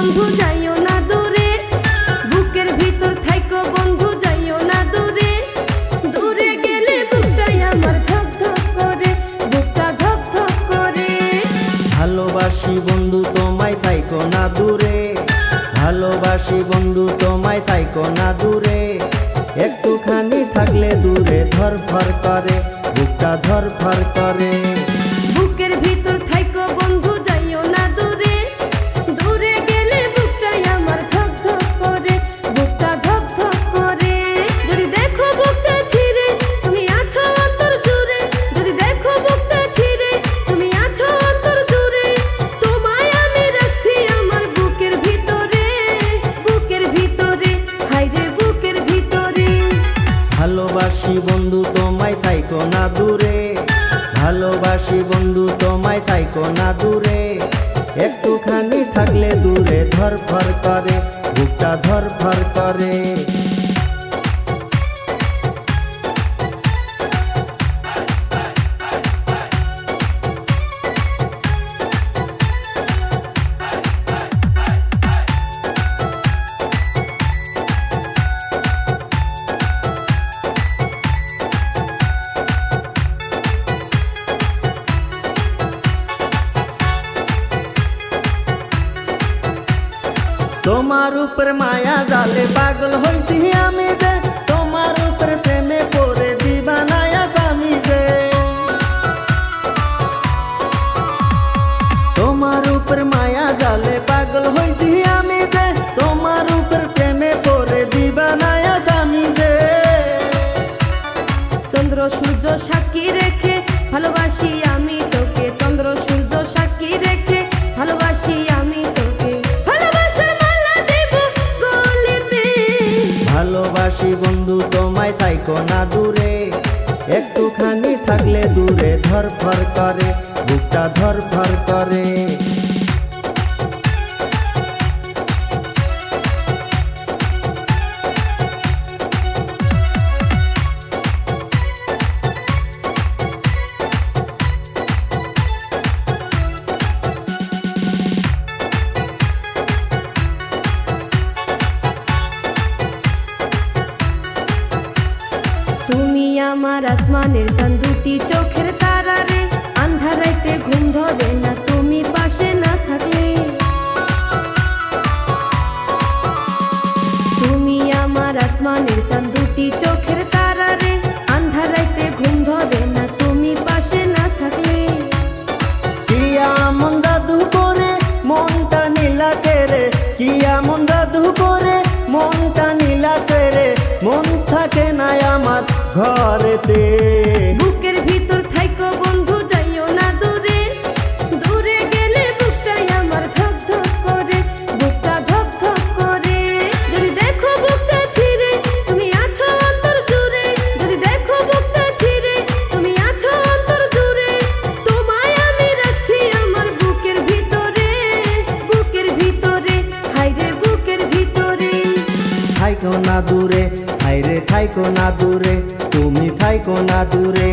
বন্ধু যাইও না দূরে, বুকের ভিতর থাইকো বন্ধু যাইও না দূরে। দূরে গেলে বুকটাই আমার ধক ধক করে, বুকটা ধক ধক করে। ভালোবাসি বন্ধু তোমায় থাইকো না দূরে, ভালোবাসি বন্ধু তোমায় থাইকো না দূরে। একটুখানি থাকলে দূরে ধরফর করে, বুকটা ধরফর করে। বুকের ভিতর থাইকো বন্ধু যাইও না দূরে, দূরে গেলে বুকটাই আমার ধক ধক করে, বুকটা ধক ধক করে। যদি দেখো বুকটা ছিঁড়ে তুমি আছো অন্তর জুড়ে, যদি দেখো বুকটা ছিঁড়ে তুমি আছো অন্তর জুড়ে। তোমায় আমি রাখছি আমার বুকের ভিতরে, বুকের ভিতরে, হায়রে বুকের ভিতরে। ভালোবাসি বন্ধু তোমায় থাইকো না দূরে, ভালোবাসি বন্ধু তোমায় থাইকো না দূরে। একটুখানি থাকলে দূরে ধরফর করে, বুকটা ধরফর করে। তোমার উপর মায়া জালে পাগল হইছি আমি যে, তোমার উপর প্রেমে পড়ে দিবানায়া স্বামী যে। তোমার উপর মায়া জালে পাগল হইছি আমি যে, তোমার উপর প্রেমে পড়ে দিবানায়া স্বামী যে। চন্দ্র সূর্য সাক্ষী রেখে ভালোবাসি আমি তোকে, চন্দ্র সূর্য সাক্ষী রেখে ভালোবাসি আমি তোকে। ভালোবাসার মালা দেব গলেতে। ভালোবাসি বন্ধু তোমায় থাইকো না দূরে, একটুখানি থাকলে দূরে ধরফর করে, বুকটা ধরফর করে। তুমি আমার আসমানের চাঁদ, দুটি চোখের তারা রে। আন্ধারাইতে ঘুম ধরে না তুমি পাশে না থাকলে। তুমি আমার আসমানের চাঁদ, দুটি চোখের তারা রে। আন্ধারাইতে ঘুম ধরে না তুমি পাশে না থাকলে। কি এমন জাদু করে মনটা নীলাতে রে, কি এমন জাদু করে মনটা নীলাতে রে। মন থাকে না আমার ঘরেতে। বুকের ভিতর থাইকো বন্ধু যাইও না দূরে, দূরে গেলে বুকটাই আমার ধক ধক করে, বুকটা ধক ধক করে। যদি দেখো বুকটা ছিঁড়ে তুমি আছো অন্তর জুড়ে, যদি দেখো বুকটা ছিঁড়ে তুমি আছো অন্তর জুড়ে। তোমায় আমি রাখছি আমার বুকের ভিতরে, বুকের ভিতরে, হায়রে বুকের ভিতরে। থাইকো না দূরে, হায়রে থাইকো না দূরে, তুমি থাইকো না দূরে।